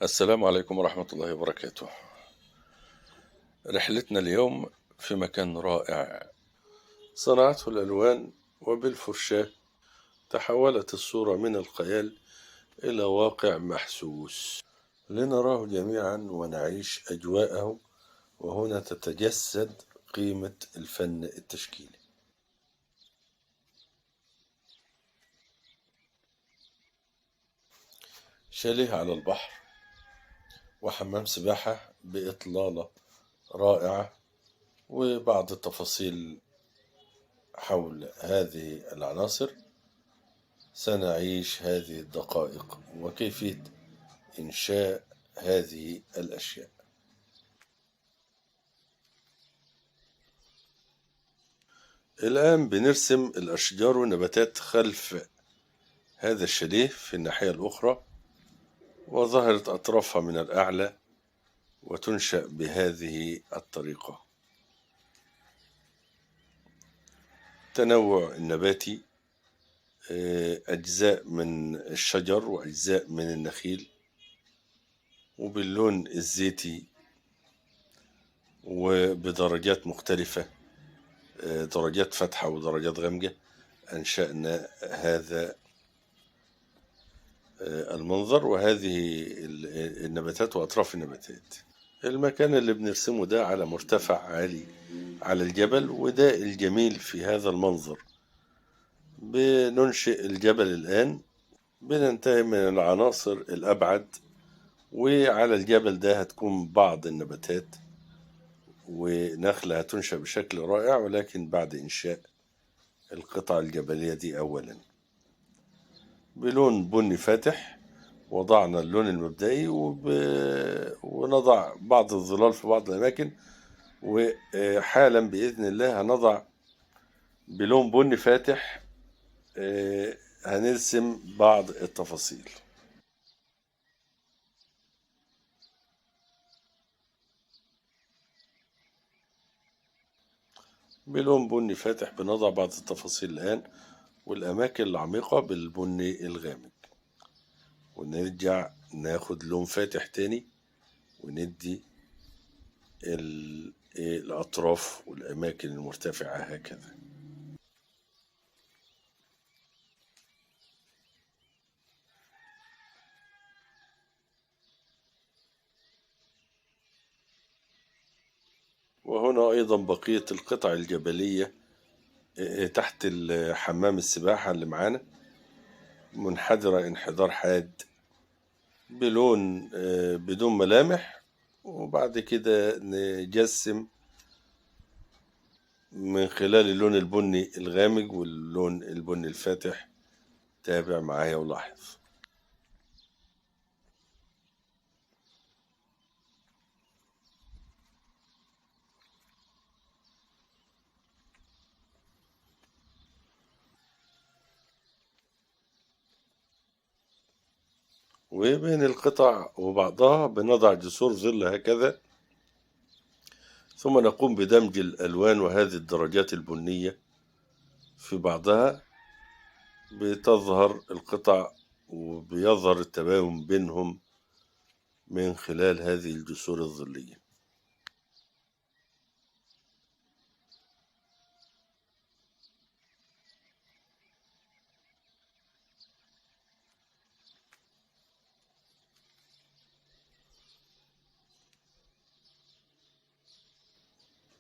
السلام عليكم ورحمة الله وبركاته. رحلتنا اليوم في مكان رائع صنعته الألوان، وبالفرشاة تحولت الصورة من الخيال إلى واقع محسوس لنراه جميعا ونعيش أجواءه. وهنا تتجسد قيمة الفن التشكيلي. شاليه على البحر، وحمام سباحة بإطلالة رائعة، وبعض التفاصيل حول هذه العناصر. سنعيش هذه الدقائق وكيفية إنشاء هذه الأشياء. الآن بنرسم الأشجار والنباتات خلف هذا الشاليه في الناحية الأخرى، وظهرت أطرافها من الأعلى، وتنشأ بهذه الطريقة. التنوع النباتي، أجزاء من الشجر وأجزاء من النخيل، وباللون الزيتي وبدرجات مختلفة، درجات فاتحة ودرجات غامقة. أنشأنا هذا المنظر وهذه النباتات وأطراف النباتات. المكان اللي بنرسمه ده على مرتفع عالي على الجبل، وده الجميل في هذا المنظر. بننشئ الجبل الآن، بننتهي من العناصر الأبعد، وعلى الجبل ده هتكون بعض النباتات ونخلة هتنشأ بشكل رائع، ولكن بعد إنشاء القطع الجبلية دي أولا بلون بني فاتح. وضعنا اللون المبدئي ونضع بعض الظلال في بعض الأماكن، وحالا بإذن الله هنضع بلون بني فاتح. هنرسم بعض التفاصيل بلون بني فاتح. بنضع بعض التفاصيل الآن، والأماكن العميقة بالبني الغامق، ونرجع ناخد لون فاتح تاني وندي الأطراف والأماكن المرتفعة هكذا. وهنا أيضا بقية القطع الجبلية تحت حمام السباحة اللي معانا، منحدرة انحدار حاد بلون بدون ملامح. وبعد كده نجسم من خلال اللون البني الغامق واللون البني الفاتح. تابع معايا ولاحظ. وبين القطع وبعضها بنضع جسور ظل هكذا، ثم نقوم بدمج الألوان وهذه الدرجات البنية في بعضها. بتظهر القطع وبيظهر التباين بينهم من خلال هذه الجسور الظلية.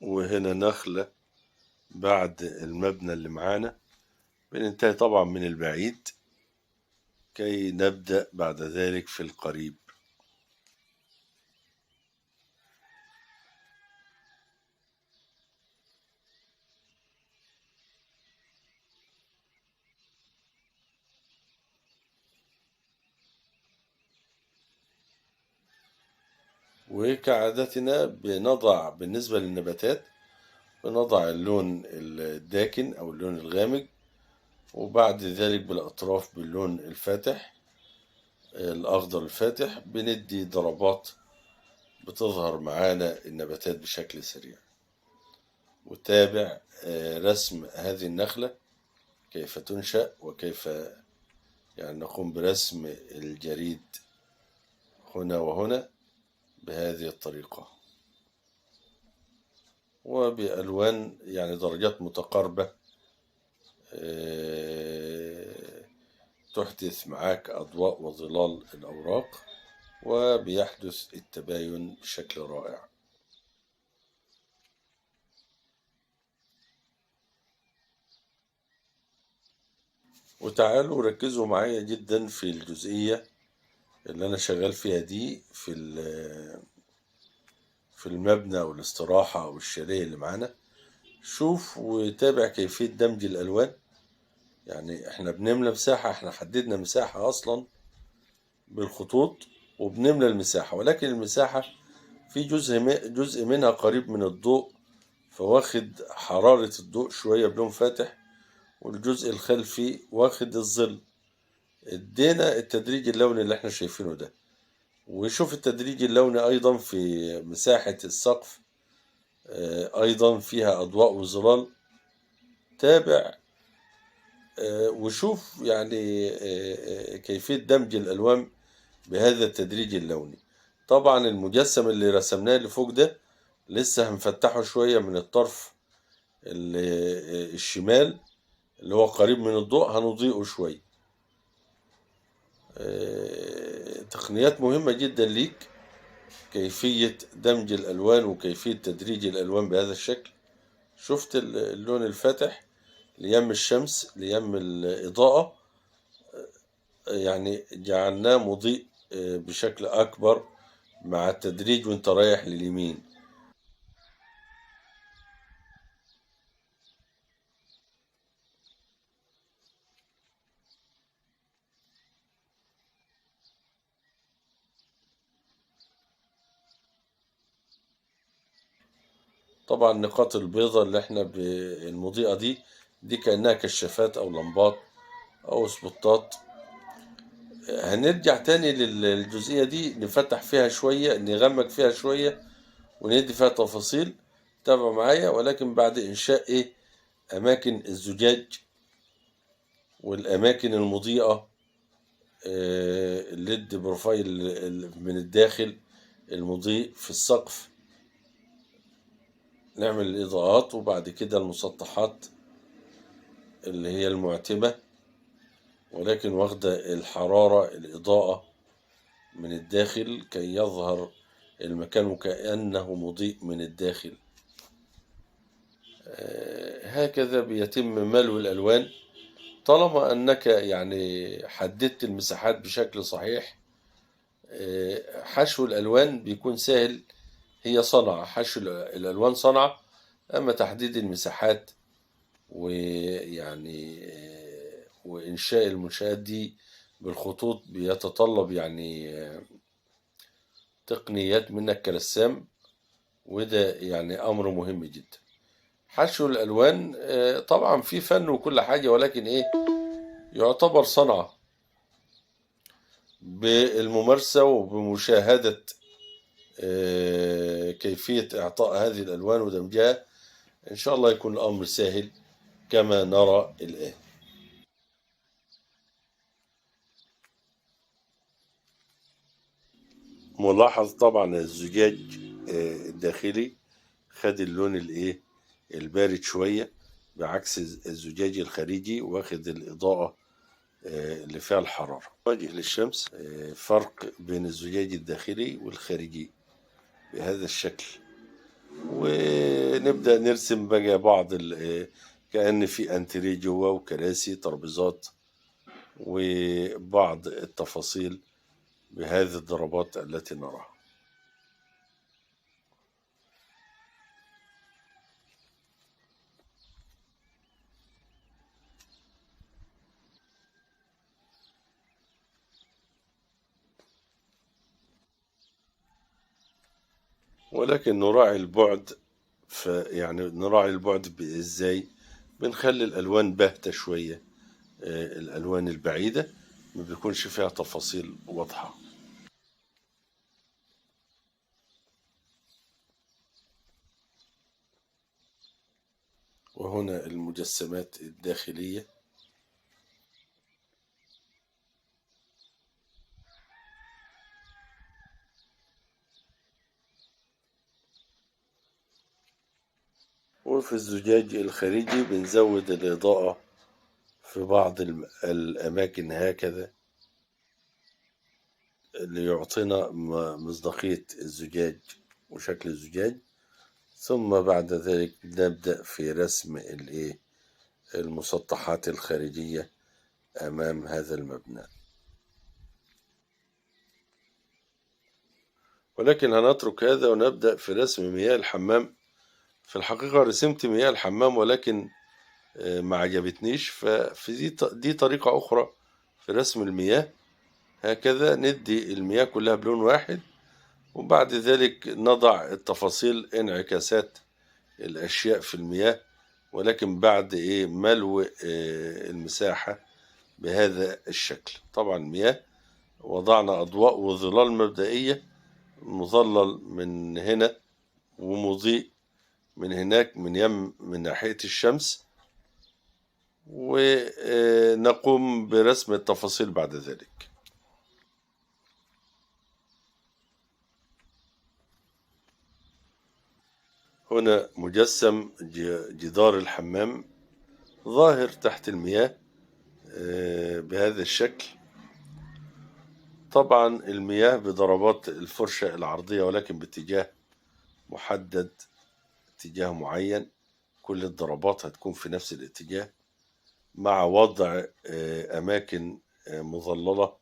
وهنا نخلة بعد المبنى اللي معانا. بننتهي طبعا من البعيد كي نبدأ بعد ذلك في القريب. وكعادتنا بنضع بالنسبة للنباتات بنضع اللون الداكن أو اللون الغامق، وبعد ذلك بالأطراف باللون الفاتح الأخضر الفاتح. بندي ضربات بتظهر معانا النباتات بشكل سريع. وتابع رسم هذه النخلة كيف تنشأ، وكيف نقوم برسم الجريد هنا وهنا بهذه الطريقة، وبألوان يعني درجات متقاربة تحدث معاك أضواء وظلال الأوراق، وبيحدث التباين بشكل رائع. وتعالوا ركزوا معايا جدا في الجزئية اللي أنا شغال فيها دي في المبنى أو الاستراحة أو الشاليه اللي معانا. شوف وتابع كيفية دمج الألوان. يعني احنا بنملى مساحة، احنا حددنا مساحة أصلا بالخطوط وبنملى المساحة، ولكن المساحة في جزء منها قريب من الضوء، فواخد حرارة الضوء شوية بلون فاتح، والجزء الخلفي واخد الظل. ادينا التدريج اللوني اللي احنا شايفينه ده. وشوف التدريج اللوني أيضا في مساحة السقف، أيضا فيها أضواء وظلال. تابع وشوف يعني كيفية دمج الألوان بهذا التدريج اللوني. طبعا المجسم اللي رسمناه اللي فوق ده لسه هنفتحه شوية من الطرف الشمال اللي هو قريب من الضوء، هنضيئه شوية. تقنيات مهمة جدا ليك، كيفية دمج الألوان وكيفية تدريج الألوان بهذا الشكل. شفت اللون الفاتح ليم الشمس ليم الإضاءة، يعني جعلناه مضيء بشكل أكبر مع التدريج وانت رايح لليمين. طبعا النقاط البيضاء اللي احنا المضيئة دي كأنها كشافات أو لمبات أو سبوتات. هنرجع تاني للجزئية دي، نفتح فيها شوية، نغمق فيها شوية، وندي فيها تفاصيل. تابعوا معايا، ولكن بعد إنشاء أماكن الزجاج والأماكن المضيئة، الليد بروفايل من الداخل المضيء في السقف، نعمل الإضاءات، وبعد كده المسطحات اللي هي المعتمة ولكن واخدة الحرارة الإضاءة من الداخل كي يظهر المكان وكأنه مضيء من الداخل. هكذا بيتم ملو الألوان طالما أنك يعني حددت المساحات بشكل صحيح. حشو الألوان بيكون سهل، هي صنعة، حشو الألوان صنعة، أما تحديد المساحات ويعني وإنشاء المنشآت دي بالخطوط بيتطلب يعني تقنيات منك كرسام، وده يعني أمر مهم جدا. حشو الألوان طبعا في فن وكل حاجة، ولكن يعتبر صنعة بالممارسة وبمشاهدة كيفية إعطاء هذه الألوان ودمجها. إن شاء الله يكون الأمر سهل كما نرى الآن. ملاحظ طبعا الزجاج الداخلي خد اللون البارد شوية، بعكس الزجاج الخارجي واخد الإضاءة اللي فيها الحرارة واجه للشمس. فرق بين الزجاج الداخلي والخارجي بهذا الشكل. ونبدأ نرسم بقى بعض كأن في أنتريه جوا وكراسي ترابيزات وبعض التفاصيل بهذه الضربات التي نراها. ولكن نراعي البعد، يعني نراعي البعد ازاي؟ بنخلي الألوان باهتة شوية، الألوان البعيدة ما بيكونش فيها تفاصيل واضحة. وهنا المجسمات الداخلية. وفي الزجاج الخارجي بنزود الإضاءة في بعض الأماكن هكذا ليعطينا مصداقية الزجاج وشكل الزجاج. ثم بعد ذلك نبدأ في رسم المسطحات الخارجية أمام هذا المبنى. ولكن هنترك هذا ونبدأ في رسم مياه الحمام. في الحقيقة رسمت مياه الحمام ولكن ما عجبتنيش، ففي دي طريقة أخرى في رسم المياه. هكذا ندي المياه كلها بلون واحد، وبعد ذلك نضع التفاصيل انعكاسات الأشياء في المياه، ولكن بعد ملو المساحة بهذا الشكل. طبعا المياه وضعنا أضواء وظلال مبدئية، مظلل من هنا ومضيء من هناك من ناحية الشمس، ونقوم برسم التفاصيل بعد ذلك. هنا مجسم جدار الحمام ظاهر تحت المياه بهذا الشكل. طبعا المياه بضربات الفرشة العرضية ولكن باتجاه محدد، اتجاه معين. كل الضربات هتكون في نفس الاتجاه، مع وضع أماكن مظللة.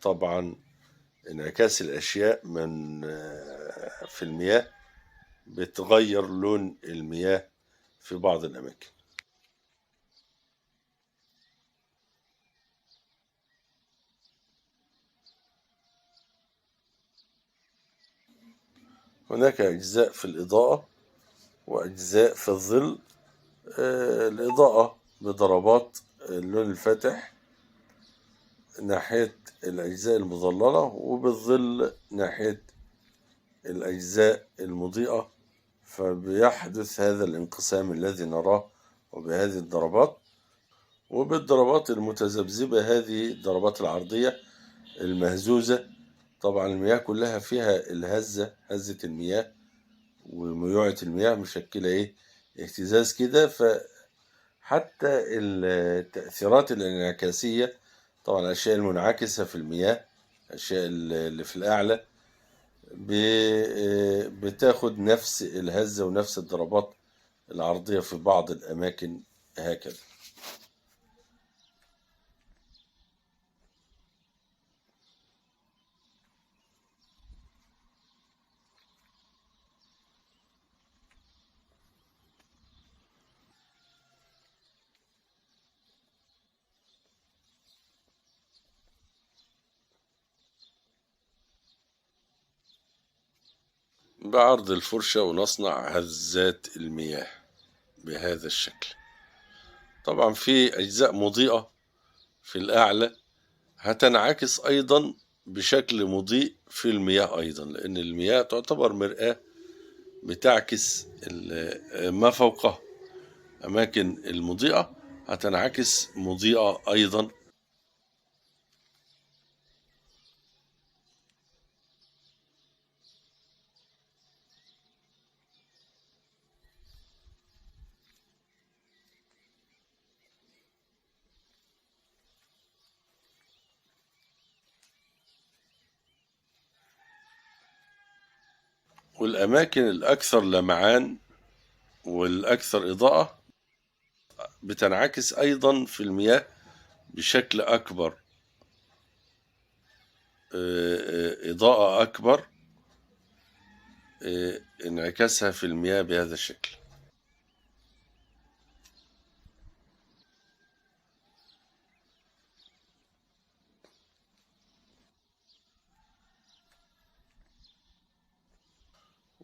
طبعا انعكاس الأشياء من في المياه بتغير لون المياه في بعض الأماكن. هناك أجزاء في الإضاءة وأجزاء في الظل. الإضاءة بضربات اللون الفاتح ناحية الأجزاء المظللة، وبالظل ناحية الأجزاء المضيئة، فبيحدث هذا الانقسام الذي نراه وبهذه الضربات. وبالضربات المتذبذبة، هذه الضربات العرضية المهزوزة. طبعا المياه كلها فيها هزة المياه وميوعة المياه مشكلة اهتزاز كده. فحتى التأثيرات الانعكاسية، طبعا الأشياء المنعكسة في المياه، الأشياء اللي في الأعلى بتاخد نفس الهزة ونفس الضربات العرضية في بعض الأماكن هكذا. بعرض الفرشة ونصنع هزات المياه بهذا الشكل. طبعا في أجزاء مضيئة في الأعلى هتنعكس أيضا بشكل مضيء في المياه أيضا، لأن المياه تعتبر مرآة بتعكس ما فوقها. أماكن المضيئة هتنعكس مضيئة أيضا. والأماكن الأكثر لمعان والأكثر إضاءة بتنعكس أيضا في المياه بشكل أكبر، إضاءة أكبر، انعكاسها في المياه بهذا الشكل.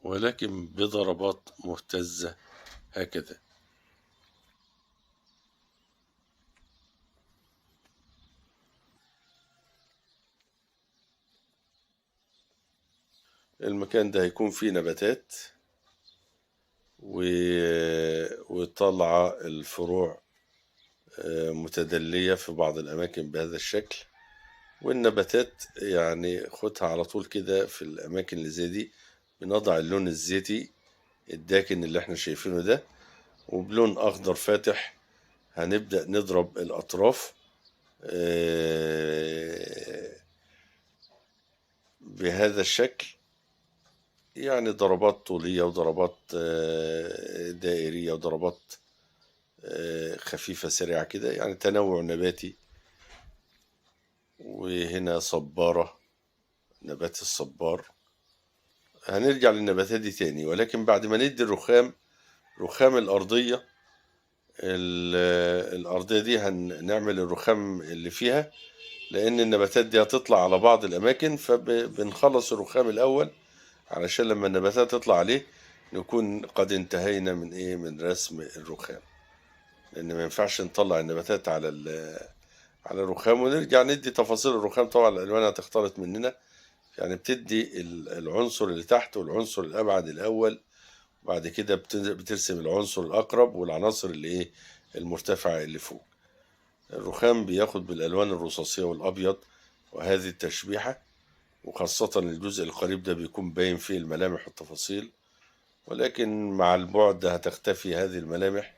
ولكن بضربات مهتزة هكذا. المكان ده هيكون فيه نباتات وطلع الفروع متدلية في بعض الأماكن بهذا الشكل. والنباتات يعني خدها على طول كده في الأماكن اللي زي دي بنضع اللون الزيتي الداكن اللي احنا شايفينه ده، وبلون أخضر فاتح هنبدأ نضرب الأطراف بهذا الشكل، يعني ضربات طولية وضربات دائرية وضربات خفيفة سريعة كده، يعني تنوع نباتي. وهنا صبارة، نبات الصبار. هنرجع للنباتات دي تاني، ولكن بعد ما ندي رخام الأرضية. الأرضية دي هنعمل الرخام اللي فيها، لأن النباتات دي هتطلع على بعض الأماكن، فبنخلص الرخام الأول علشان لما النباتات تطلع عليه نكون قد انتهينا من رسم الرخام. لأن ما ينفعش نطلع النباتات على الرخام ونرجع ندي تفاصيل الرخام. طبعا الألوان هتختلط مننا، يعني بتدي العنصر اللي تحت والعنصر الأبعد الأول، وبعد كده بترسم العنصر الأقرب والعناصر المرتفعة اللي فوق. الرخام بياخد بالألوان الرصاصية والأبيض وهذه التشبيحة، وخاصة الجزء القريب ده بيكون باين فيه الملامح والتفاصيل، ولكن مع البعد هتختفي هذه الملامح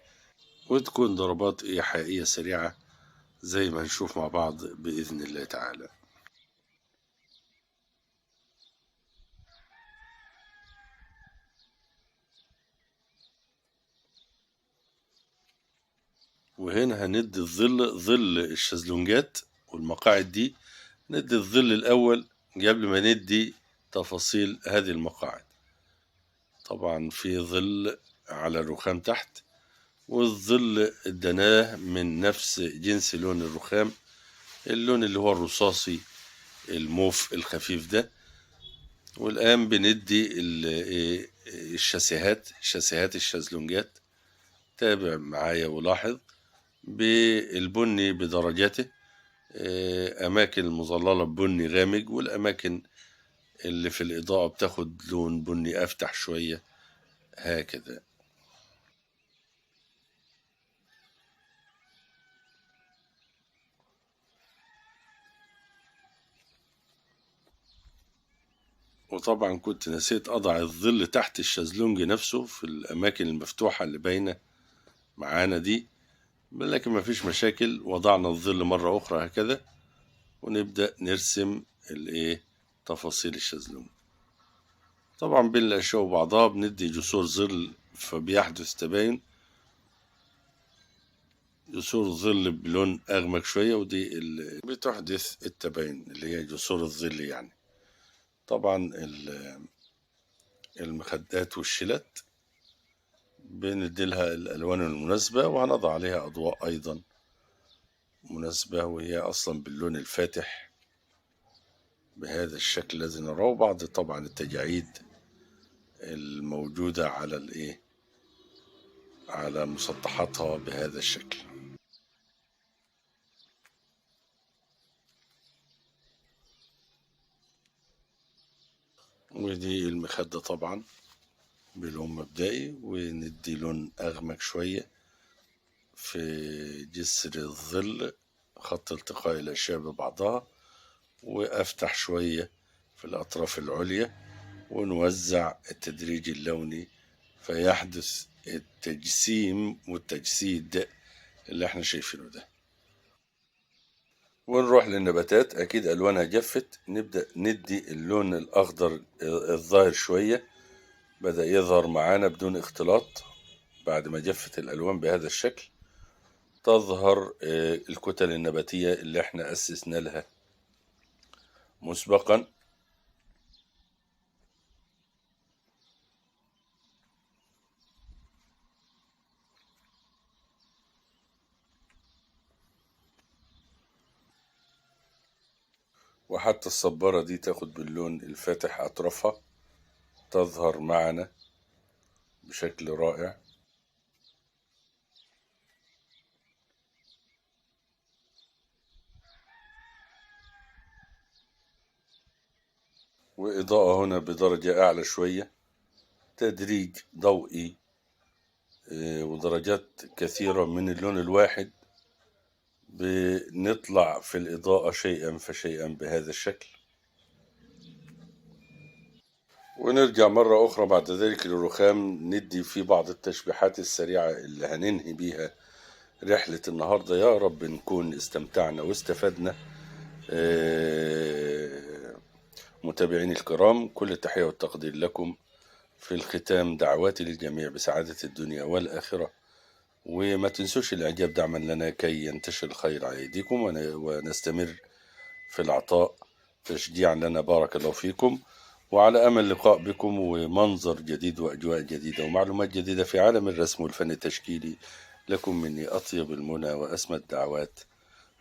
وتكون ضربات إيحائية سريعة زي ما هنشوف مع بعض بإذن الله تعالى. وهنا هندي ظل الشезлونجات والمقاعد دي، ندي الظل الأول قبل ما ندي تفاصيل هذه المقاعد. طبعا في ظل على الرخام تحت، والظل اديناه من نفس جنس لون الرخام، اللون اللي هو الرصاصي الموف الخفيف ده. والآن بندي شاسيهات الشезлونجات. تابع معايا ولاحظ بالبني بدرجاته، أماكن المظللة بني غامق، والأماكن اللي في الإضاءة بتاخد لون بني أفتح شوية هكذا. وطبعا كنت نسيت أضع الظل تحت الشезлونج نفسه في الأماكن المفتوحة اللي باينة معانا دي، لكن ما فيش مشاكل. وضعنا الظل مرة أخرى هكذا، ونبدأ نرسم تفاصيل الشезлونج. طبعا بين الأشياء وبعضها بندي جسور ظل، فبيحدث تباين. جسور ظل بلون أغمق شوية، ودي اللي بتحدث التباين اللي هي جسور الظل يعني. طبعا المخدات والشلت بنديلها الألوان المناسبة، وهنضع عليها أضواء أيضا مناسبة، وهي أصلا باللون الفاتح بهذا الشكل الذي نراه. بعض طبعا التجاعيد الموجودة على مسطحاتها بهذا الشكل. ودي المخدة طبعا بلون مبدئي، وندي لون أغمق شوية في جسر الظل، خط التقاء الأشياء ببعضها، وأفتح شوية في الأطراف العليا، ونوزع التدريج اللوني فيحدث التجسيم والتجسيد اللي احنا شايفينه ده. ونروح للنباتات، أكيد ألوانها جفت. نبدأ ندي اللون الأخضر الظاهر شوية، بدأ يظهر معانا بدون اختلاط. بعد ما جفت الألوان بهذا الشكل تظهر الكتل النباتية اللي احنا أسسنا لها مسبقا. وحتى الصبارة دي تاخد باللون الفاتح، أطرافها تظهر معنا بشكل رائع. وإضاءة هنا بدرجة أعلى شوية، تدريج ضوئي ودرجات كثيرة من اللون الواحد، بنطلع في الإضاءة شيئا فشيئا بهذا الشكل. ونرجع مرة أخرى بعد ذلك للرخام، ندي فيه بعض التشبيحات السريعة اللي هننهي بيها رحلة النهاردة. يا رب نكون استمتعنا واستفدنا. متابعيني الكرام، كل التحية والتقدير لكم. في الختام دعواتي للجميع بسعادة الدنيا والآخرة، وما تنسوش الإعجاب دعما لنا كي ينتشر الخير على أيديكم ونستمر في العطاء تشجيعا لنا. بارك الله فيكم، وعلى أمل لقاء بكم ومنظر جديد وأجواء جديدة ومعلومات جديدة في عالم الرسم والفن التشكيلي. لكم مني أطيب المنى وأسمى الدعوات،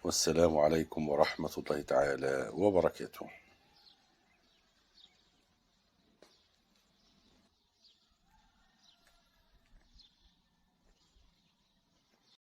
والسلام عليكم ورحمة الله تعالى وبركاته.